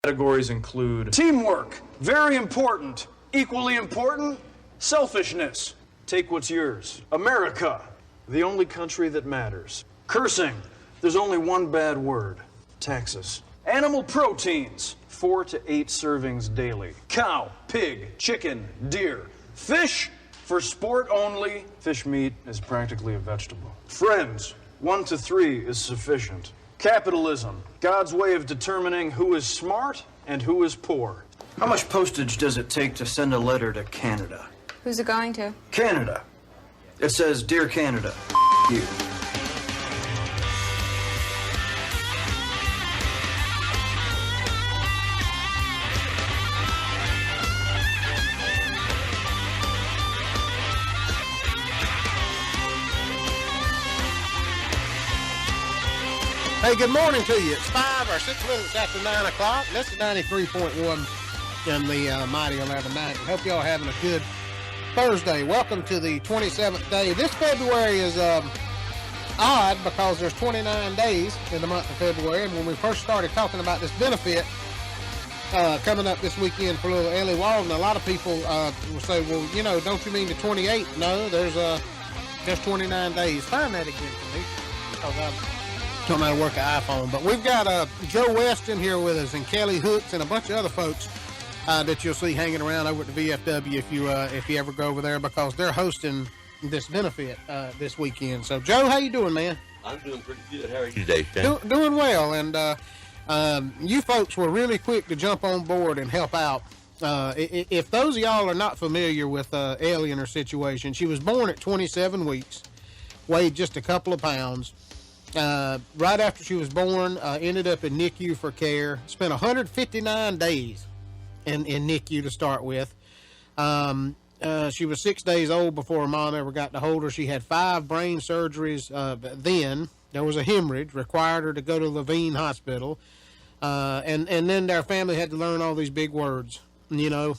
Categories include teamwork, very important. Equally important, selfishness. Take what's yours. America, the only country that matters. Cursing, there's only one bad word. Texas. Animal proteins, 4 to 8 servings daily. Cow, pig, chicken, deer. Fish, for sport only. Fish meat is practically a vegetable. Friends, 1 to 3 is sufficient. Capitalism, God's way of determining who is smart and who is poor. How much postage does it take to send a letter to Canada? Who's it going to? Canada. It says, Dear Canada, you. Hey, good morning to you. It's 5 or 6 minutes after 9 o'clock. This is 93.1 in the Mighty 1190. Hope y'all having a good Thursday. Welcome to the 27th day. This February is odd because there's 29 days in the month of February. And when we first started talking about this benefit coming up this weekend for little Ellie Walden, a lot of people will say, well, you know, don't you mean the 28th? No, there's just 29 days. Find that again for me because I don't know how to work an iPhone. But we've got Joe West in here with us and Kelly Hooks and a bunch of other folks that you'll see hanging around over at the VFW if you ever go over there, because they're hosting this benefit this weekend. So, Joe, how you doing, man? I'm doing pretty good. How are you today, Shane? Doing well, and you folks were really quick to jump on board and help out. If those of y'all are not familiar with Ellie and her situation, she was born at 27 weeks, weighed just a couple of pounds. Right after she was born, ended up in NICU for care. Spent 159 days in NICU to start with. She was 6 days old before her mom ever got to hold her. She had 5 brain surgeries. Then there was a hemorrhage, required her to go to Levine Hospital. And then their family had to learn all these big words, you know,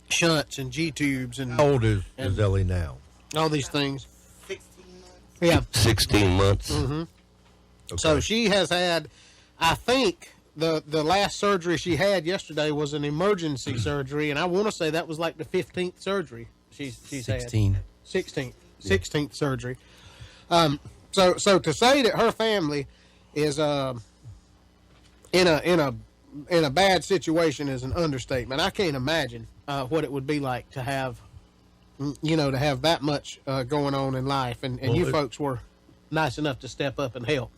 shunts and G-tubes. And how old is Ellie now? All these things. 16 months. Yeah. 16 months. Mm-hmm. Okay. So she has had, I think, the last surgery she had yesterday was an emergency surgery, and I want to say that was like the 15th surgery she's 16. had. 16th surgery. So to say that her family is in a bad situation is an understatement. I can't imagine what it would be like to have, to have that much going on in life, and you folks were nice enough to step up and help.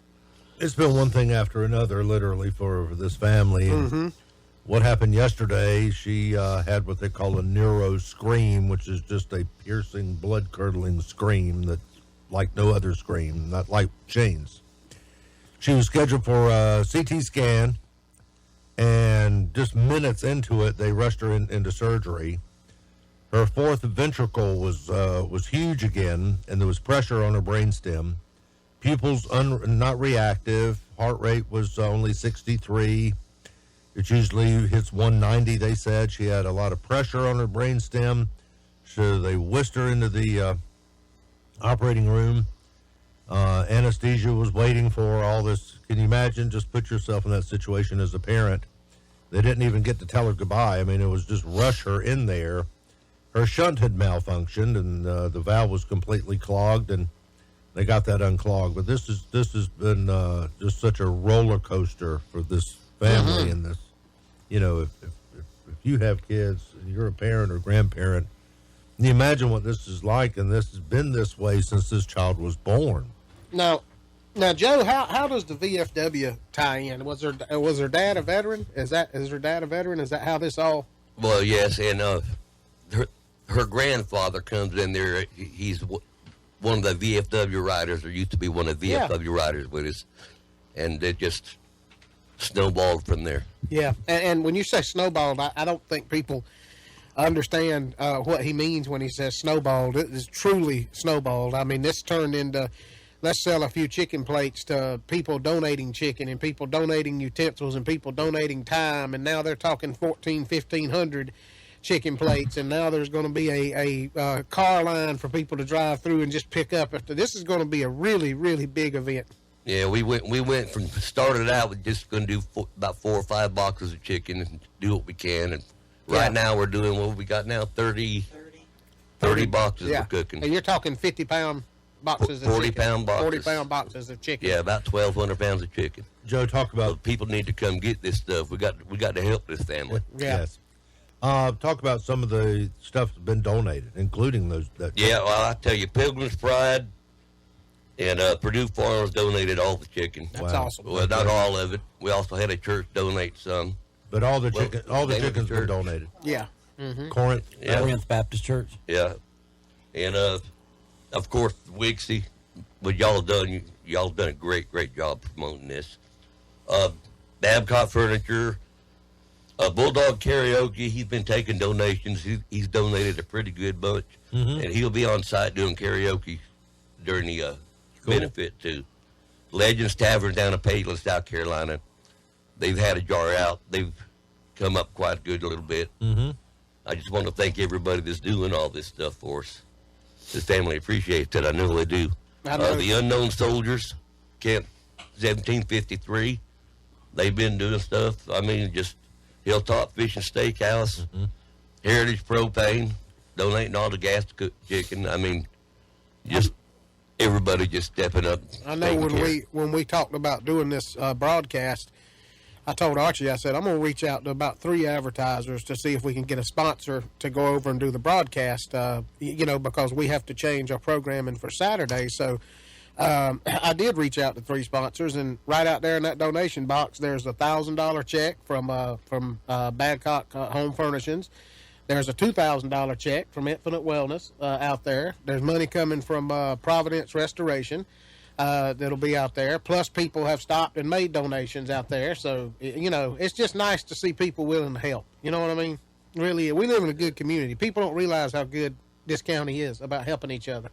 It's been one thing after another, literally, for this family. And Mm-hmm. what happened yesterday, she had what they call a neuro scream, which is just a piercing, blood-curdling scream that's like no other scream, not like Shane's. She was scheduled for a CT scan, and just minutes into it, they rushed her into surgery. Her 4th ventricle was huge again, and there was pressure on her brainstem. Pupils not reactive. Heart rate was only 63. It usually hits 190, they said. She had a lot of pressure on her brainstem. So they whisked her into the operating room. Anesthesia was waiting for all this. Can you imagine? Just put yourself in that situation as a parent. They didn't even get to tell her goodbye. I mean, it was just rush her in there. Her shunt had malfunctioned, and the valve was completely clogged, and they got that unclogged. But this has been just such a roller coaster for this family. Mm-hmm. And this, if you have kids and you're a parent or grandparent, can you imagine what this is like? And this has been this way since this child was born. Now, Joe, how does the VFW tie in? Was her dad a veteran? Is her dad a veteran? Is that how this all? Well, yes, and her grandfather comes in there. He's one of the VFW riders, or used to be one of the VFW riders with us, and it just snowballed from there. Yeah, and when you say snowballed, I don't think people understand what he means when he says snowballed. It is truly snowballed. I mean, this turned into, let's sell a few chicken plates, to people donating chicken and people donating utensils and people donating time, and now they're talking 1,500 chicken plates, and now there's going to be a car line for people to drive through and just pick up. This is going to be a really, really big event. Yeah, we went from started out with just going to do about 4 or 5 boxes of chicken and do what we can. And right now we're doing what we got now 30 boxes we're cooking. And you're talking 50-pound boxes of 40 chicken. pound boxes. 40 pound boxes of chicken. Yeah, about 1,200 pounds of chicken. Joe, talk about So people need to come get this stuff. We got to help this family. Yeah. Yes. Talk about some of the stuff that's been donated, including those. Yeah, well, I tell you, Pilgrim's Pride and Purdue Farms donated all the chicken. That's awesome. Well, not all of it. We also had a church donate some. But all the Anglican chicken's been Church. donated. Yeah. Corinth. Yeah. Corinth Baptist Church. Yeah, and of course, Wixie, what y'all done. Y'all done a great job promoting this. Babcock Furniture, Bulldog Karaoke. He's been taking donations. He's donated a pretty good bunch, and he'll be on site doing karaoke during the benefit too. Legends Tavern down in Pageland, South Carolina. They've had a jar out. They've come up quite good a little bit. Mm-hmm. I just want to thank everybody that's doing all this stuff for us. This family appreciates it. I know they do. The Unknown Soldiers, Camp 1753, they've been doing stuff. I mean, just Hilltop Fish and Steakhouse, Heritage Propane, donating all the gas to cook chicken. I mean, just everybody just stepping up. I know when we talked about doing this broadcast, I told Archie, I said, I'm going to reach out to about 3 advertisers to see if we can get a sponsor to go over and do the broadcast, because we have to change our programming for Saturday. So I did reach out to 3 sponsors, and right out there in that donation box, there's a $1,000 check from Babcock Home Furnishings. There's a $2,000 check from Infinite Wellness out there. There's money coming from Providence Restoration. That'll be out there. Plus, people have stopped and made donations out there. So, it's just nice to see people willing to help. You know what I mean? Really, we live in a good community. People don't realize how good this county is about helping each other.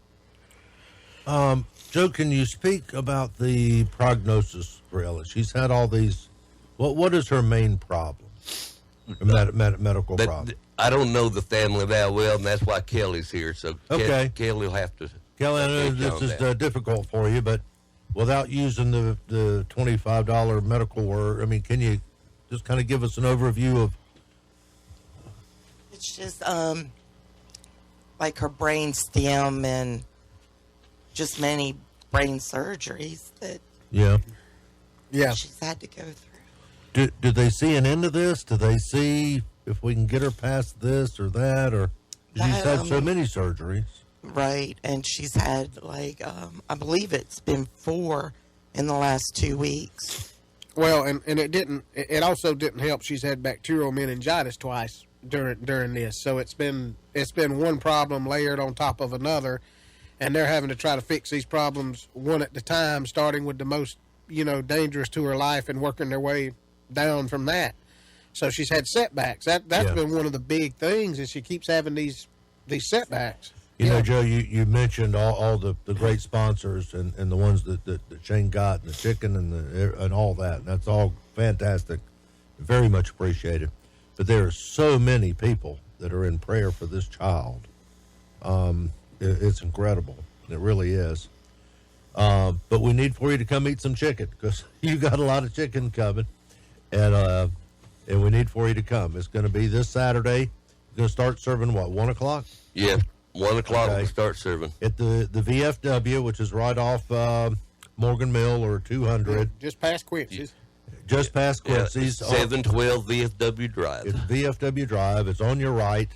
Joe, can you speak about the prognosis for Ellie? She's had all these. What is her main problem? Medical problem. I don't know the family that well, and that's why Kelly's here. So okay. Kelly will have to. Kelly, I know this is difficult for you, but without using the $25 medical word, I mean, can you just kind of give us an overview of? It's just like her brain stem and just many brain surgeries that she's had to go through. Do they see an end to this? Do they see if we can get her past this or that, or she's had so many surgeries? Right, and she's had I believe it's been 4 in the last 2 weeks. Well, and it also didn't help. She's had bacterial meningitis twice during this, so it's been one problem layered on top of another, and they're having to try to fix these problems one at a time, starting with the most dangerous to her life and working their way down from that. So she's had setbacks. That's been one of the big things, is she keeps having these setbacks. You know, Joe, you mentioned all the great sponsors and the ones that Shane got, and the chicken and all that. And that's all fantastic. Very much appreciated. But there are so many people that are in prayer for this child. It's incredible. It really is. But we need for you to come eat some chicken, because you got a lot of chicken coming. And we need for you to come. It's going to be this Saturday. You're going to start serving, 1 o'clock? Yeah. 1 o'clock we'll start serving. At the VFW, which is right off Morgan Mill or 200. Just past Quincy's. Just past Quincy's. 712 VFW Drive. It's VFW Drive. It's on your right.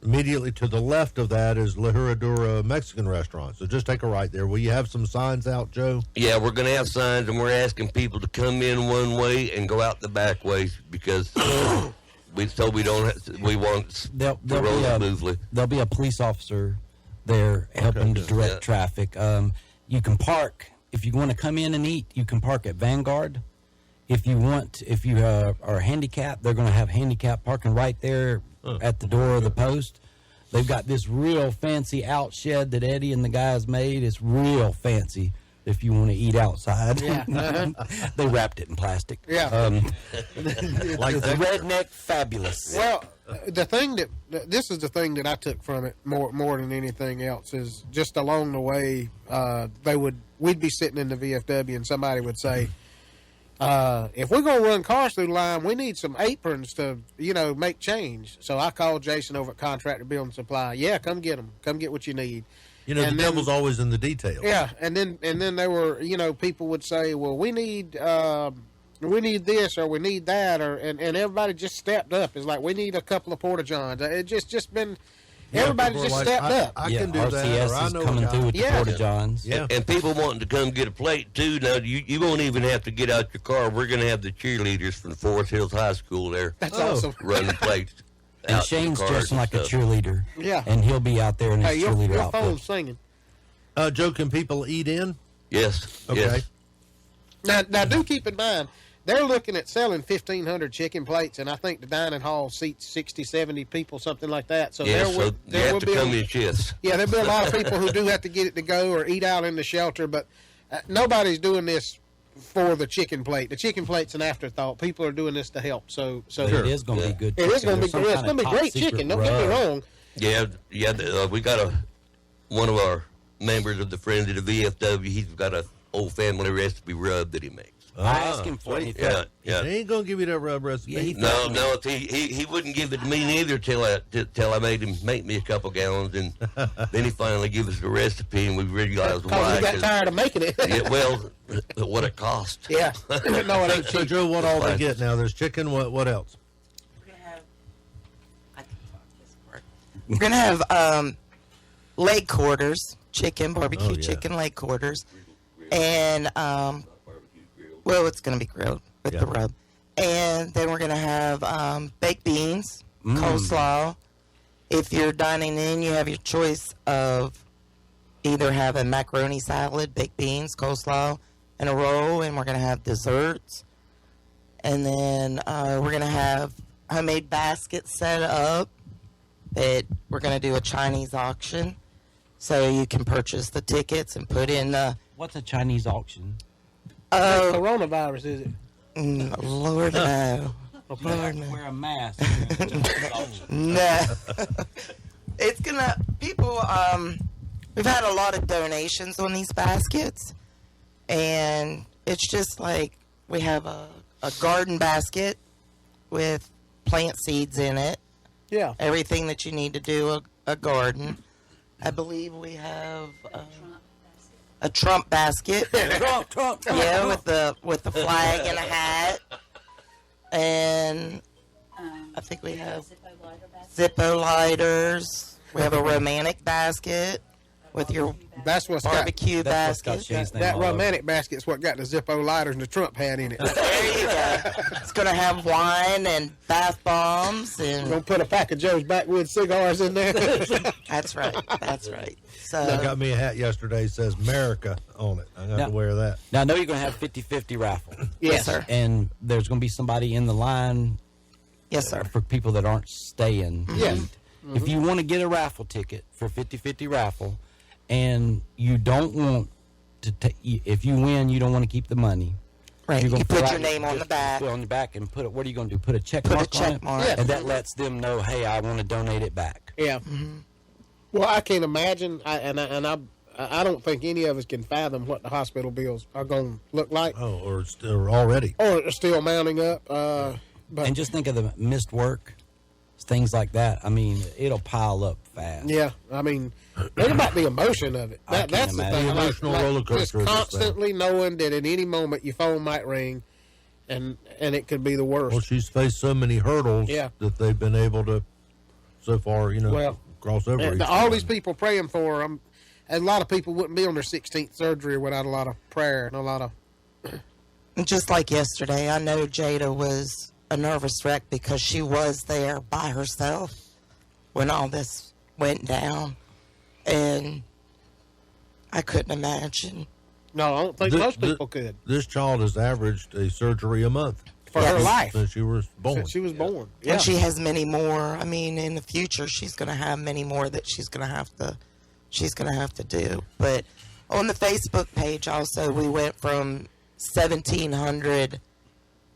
Immediately to the left of that is La Herradura Mexican restaurant. So just take a right there. Will you have some signs out, Joe? Yeah, we're going to have signs, and we're asking people to come in one way and go out the back way, because we want to roll smoothly. There'll be a police officer there helping to direct traffic. You can park, if you want to come in and eat, you can park at Vanguard. If you are handicapped, they're going to have handicap parking right there at the door of the post. They've got this real fancy out shed that Eddie and the guys made. It's real fancy if you want to eat outside. Yeah. They wrapped it in plastic. Yeah. Like the redneck fabulous. Well, the thing this is the thing that I took from it more than anything else is just along the way, we'd be sitting in the VFW and somebody would say, if we're going to run cars through the line, we need some aprons to, make change. So I called Jason over at Contractor Building Supply. Yeah, come get them. Come get what you need. The devil's always in the details. Yeah, and then there were, people would say, well, we need this or we need that, and everybody just stepped up. It's like, we need a couple of porta-johns. It just been, everybody just stepped up. I can do RCS that. Or I know coming through with the porta-johns. Yeah. And people wanting to come get a plate, too. Now, you won't even have to get out your car. We're going to have the cheerleaders from Forest Hills High School there. That's awesome. Running plates. And Shane's dressing like a cheerleader. Yeah. And he'll be out there in his cheerleader your outfit. phone's singing. Joe, can people eat in? Yes. Okay. Yes. Now, do keep in mind, they're looking at selling 1,500 chicken plates, and I think the dining hall seats 60, 70 people, something like that. So You have to come in shifts. Yeah, there'll be a lot of people who do have to get it to go or eat out in the shelter, but nobody's doing this for the chicken plate. The chicken plate's an afterthought. People are doing this to help. So it is going to be good. It is going to be great. It's going to be great chicken. Don't get me wrong. Yeah. We got one of our members of the Friends of the VFW. He's got a old family recipe rub that he makes. I asked him for it. Yeah. He ain't gonna give you that rub recipe. Yeah, No. He wouldn't give it to me neither till I made him make me a couple gallons, and then he finally gave us the recipe, and we realized why. Because we got tired of making it. Yeah, well, what it cost. Yeah. No, it ain't So cheap. Joe, what all they get now? There's chicken. What else? We're gonna have leg quarters, chicken, barbecue chicken leg quarters, and well, it's going to be grilled with the rub. And then we're going to have baked beans, coleslaw. If you're dining in, you have your choice of either having macaroni salad, baked beans, coleslaw, and a roll. And we're going to have desserts. And then we're going to have homemade baskets set up that we're going to do a Chinese auction. So you can purchase the tickets and put in the... What's a Chinese auction? Coronavirus, is it? Lord, no. Lord, no. Wear a mask. No. It's gonna, people, we've had a lot of donations on these baskets, and it's just like we have a garden basket with plant seeds in it. Yeah. Everything that you need to do a garden. I believe we have a Trump basket. Trump. Yeah, with the flag and a hat. And I think we have Zippo lighters. We have a romantic basket with your barbecue basket. That romantic basket's what got the Zippo lighters and the Trump hat in it. There you go. It's going to have wine and bath bombs. And we're going to put a pack of Joe's Backwoods cigars in there. That's right. That's right. So I got me a hat yesterday. Says America on it. I'm going to have to wear that. Now, I know you're going to have 50-50 raffle. Yes, sir. And there's going to be somebody in the line. Yes, sir. For people that aren't staying. Yes. Mm-hmm. If you want to get a raffle ticket for 50-50 raffle, and you don't want to if you win, you don't want to keep the money. Right. You put your name on the back. Put on the back and put it. What are you going to do? Put a check Put mark a check on it, mark. and that lets them know, hey, I want to donate it back. Yeah. Mm-hmm. Well, I can't imagine, I don't think any of us can fathom what the hospital bills are going to look like. Oh, or already. Or it's still mounting up. But And just think of the missed work, things like that. I mean, it'll pile up fast. Yeah, I mean, think about the emotion of it. That's the thing. The emotional roller coaster. Just constantly knowing that at any moment your phone might ring, and it could be the worst. Well, she's faced so many hurdles that they've been able to, so far, cross over. All these people praying for her, and a lot of people wouldn't be on their 16th surgery without a lot of prayer and a lot of... Just like yesterday, I know Jada was a nervous wreck because she was there by herself when all this went down, and I couldn't imagine. No, I don't think most people could. This child has averaged a surgery a month for her life since she was born. Born, and she has many more. I mean, in the future, she's going to have many more that she's going to have to do. But on the Facebook page, also, we went from 1,700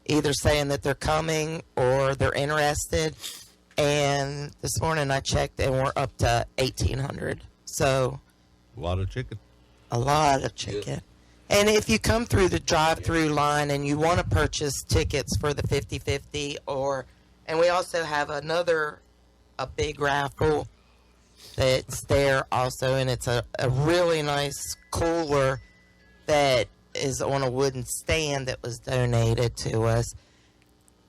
either saying that they're coming or they're interested, and this morning I checked, and we're up to 1,800. So a lot of chicken. A lot of chicken. And if you come through the drive-through line and you want to purchase tickets for the 50-50, and we also have a big raffle that's there also, and it's a really nice cooler that is on a wooden stand that was donated to us.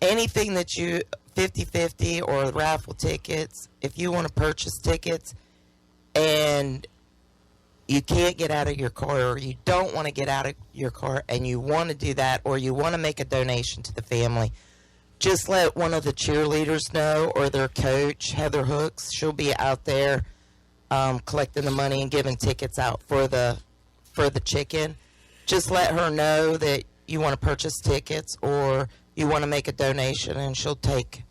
Anything that you 50-50 or raffle tickets, if you want to purchase tickets and you can't get out of your car, or you don't want to get out of your car and you want to do that, or you want to make a donation to the family, just let one of the cheerleaders know, or their coach, Heather Hooks. She'll be out there collecting the money and giving tickets out for the chicken. Just let her know that you want to purchase tickets or you want to make a donation, and she'll take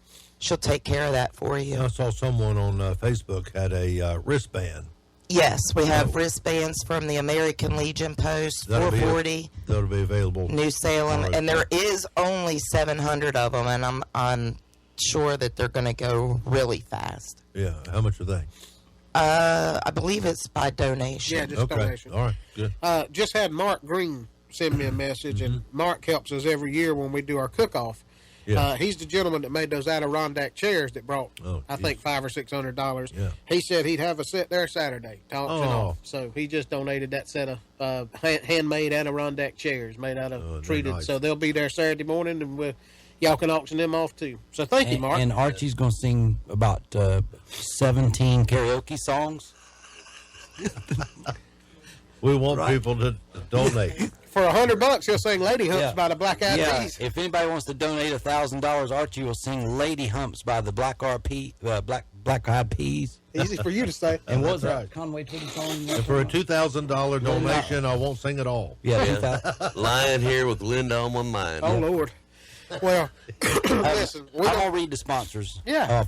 care of that for you. I saw someone on Facebook had a wristband. Yes, we have wristbands from the American Legion Post, 440. That'll be available. New Salem, and there is only 700 of them, and I'm sure that they're going to go really fast. Yeah, how much are they? I believe it's by donation. Yeah, just donation. All right, good. Just had Mark Green send me a message, and Mark helps us every year when we do our cook-off. Yeah. He's the gentleman that made those Adirondack chairs that brought, I think, $500 or $600. Yeah. He said he'd have a set there Saturday to auction off. So he just donated that set of handmade Adirondack chairs made out of treated. Nice. So they'll be there Saturday morning, and y'all can auction them off too. So thank you, Mark. And Archie's going to sing about 17 karaoke songs. We want people to donate. For $100, he'll sing "Lady Humps" by the Black Eyed Peas. If anybody wants to donate $1,000, Archie will sing "Lady Humps" by the Black Eyed Peas. Easy for you to say. And what was that Conway Twitty song? And for a $2,000 donation, I won't sing it all. Yeah. Lying here with Linda on my mind. Oh, Lord. Well, listen. I'm going to read the sponsors. Yeah.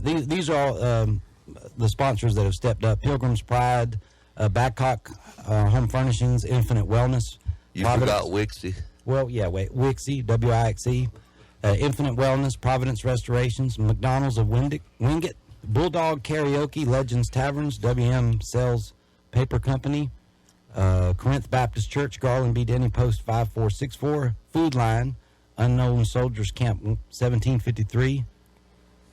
These are all the sponsors that have stepped up. Pilgrim's Pride, Badcock Home Furnishings, Infinite Wellness. You forgot Wixie. Well, yeah, Wixie, W-I-X-E. Infinite Wellness, Providence Restorations, McDonald's of Wingate, Bulldog Karaoke, Legends Taverns, WM Sells Paper Company, Corinth Baptist Church, Garland B. Denny, Post 5464, Food Line, Unknown Soldiers Camp 1753,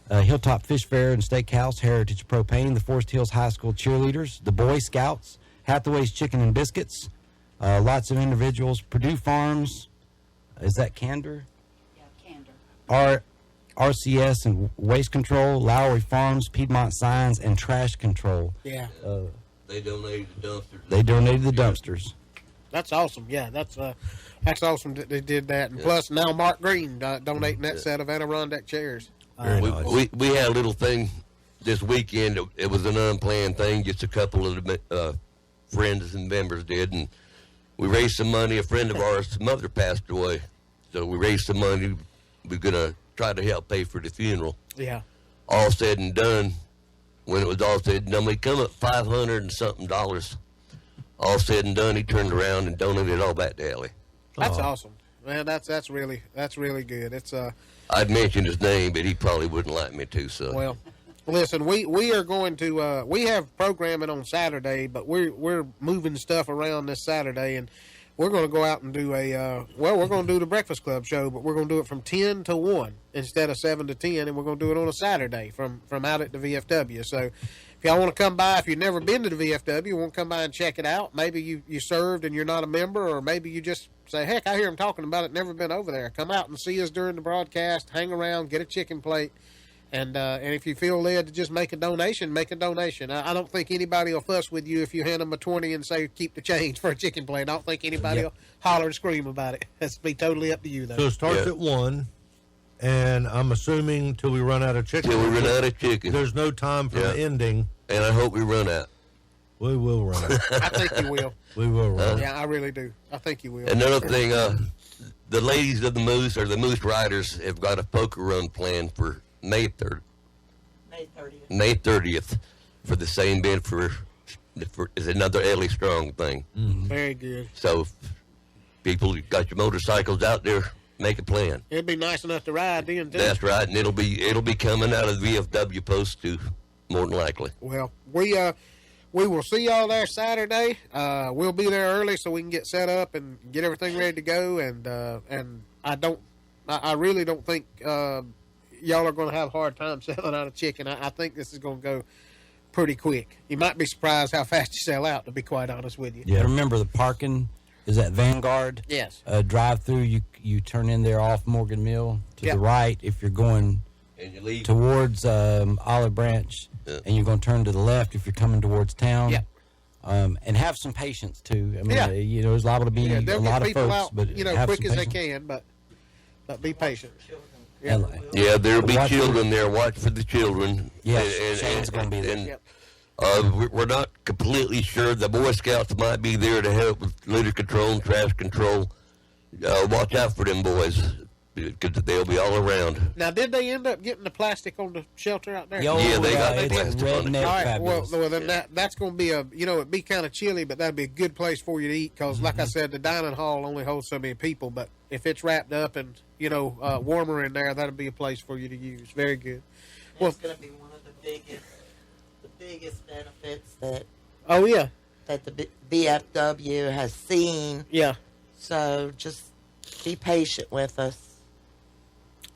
Hilltop Fish Fair and Steakhouse, Heritage Propane, the Forest Hills High School Cheerleaders, the Boy Scouts, Hathaway's Chicken and Biscuits, lots of individuals, Purdue Farms, is that Candor? Yeah, Candor. RCS and Waste Control, Lowry Farms, Piedmont Signs, and Trash Control. Yeah. They donated the dumpsters. They donated the dumpsters. That's awesome. Yeah, that's awesome that they did that. And plus, now Mark Green donating that set of Adirondack chairs. We had a little thing this weekend. It was an unplanned thing. Just a couple of the friends and members did, and we raised some money. A friend of ours' mother passed away, so we raised some money. We're gonna try to help pay for the funeral. Yeah. All said and done, when it was all said and done, we come up $500 and something. All said and done, he turned around and donated it all back to Ellie. That's awesome, man. That's really good. It's I'd mention his name, but he probably wouldn't like me to. So well, listen, we are going to we have programming on Saturday, but we're moving stuff around this Saturday, and we're going to go out and do we're going to do the Breakfast Club show, but we're going to do it from 10 to 1 instead of 7 to 10, and we're going to do it on a Saturday from out at the VFW. So if y'all want to come by, if you've never been to the VFW, want to come by and check it out, maybe you served and you're not a member, or maybe you just say, heck, I hear them talking about it, never been over there. Come out and see us during the broadcast, hang around, get a chicken plate. And if you feel led to just make a donation, make a donation. I don't think anybody will fuss with you if you hand them a 20 and say, keep the change for a chicken plate. I don't think anybody will holler and scream about it. That's be totally up to you, though. So it starts at 1, and I'm assuming till we run out of chicken. Till we run out of chicken. There's no time for the ending. And I hope we run out. We will run out. I think you will. We will run out. Yeah, I really do. I think you will. Another thing, the ladies of the Moose, or the Moose Riders, have got a poker run planned for May 30th. May 30th for the same bid for is another Ellie Strong thing. Mm-hmm. Very good. So, people, you got your motorcycles out there, make a plan. It'd be nice enough to ride then, too. That's right, and it'll be coming out of the VFW post too, more than likely. Well, we will see y'all there Saturday. We'll be there early so we can get set up and get everything ready to go. And I really don't think y'all are going to have a hard time selling out a chicken. I think this is going to go pretty quick. You might be surprised how fast you sell out, to be quite honest with you. Yeah. Remember the parking is at Vanguard. Yes. Drive through. You turn in there off Morgan Mill to the right if you're going And you leave towards Olive Branch, and you're going to turn to the left if you're coming towards town. Yeah. And have some patience too. I mean, there's liable to be a lot of folks, out, but have quick some as they patience. can, but be patient. Yeah, there'll be children there. Watch for the children. Yeah, Shane's going to be there. We're not completely sure. The Boy Scouts might be there to help with litter control and trash control. Watch out for them boys, because they'll be all around. Now, did they end up getting the plastic on the shelter out there? Yeah, they got it's plastic on it. redneck All right, fabulous. well then that's going to be it'd be kind of chilly, but that'd be a good place for you to eat because, like I said, the dining hall only holds so many people. But if it's wrapped up and warmer in there, that'd be a place for you to use. Very good. It's going to be one of the biggest benefits that. Oh yeah. That the VFW has seen. Yeah. So just be patient with us.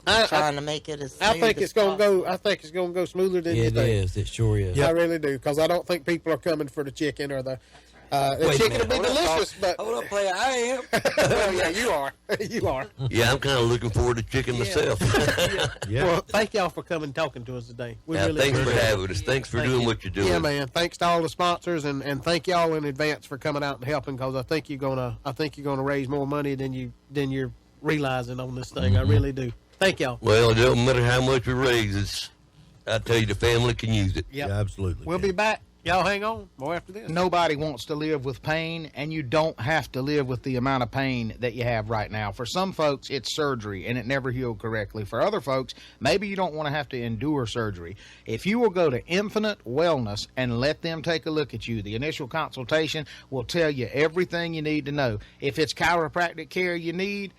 Trying to make it as smooth I think it's going to go. I think it's going to go smoother than you think. It is. It sure is. I really do because I don't think people are coming for the chicken or the. The chicken will be delicious, but hold up, player. I am. well, yeah, you are. You are. Yeah, I'm kind of looking forward to chicken myself. Yeah. Well, thank y'all for coming and talking to us today. We really Thanks for appreciate it. having us. Thanks for doing what you're doing. Yeah, man. Thanks to all the sponsors, and thank y'all in advance for coming out and helping because I think you're gonna raise more money than you're realizing on this thing. I really do. Thank y'all. Well, it doesn't matter how much we raise. I tell you, the family can use it. Yep. Yeah, absolutely. We'll be back. Y'all hang on. More after this. Nobody wants to live with pain, and you don't have to live with the amount of pain that you have right now. For some folks, it's surgery, and it never healed correctly. For other folks, maybe you don't want to have to endure surgery. If you will go to Infinite Wellness and let them take a look at you, the initial consultation will tell you everything you need to know. If it's chiropractic care you need,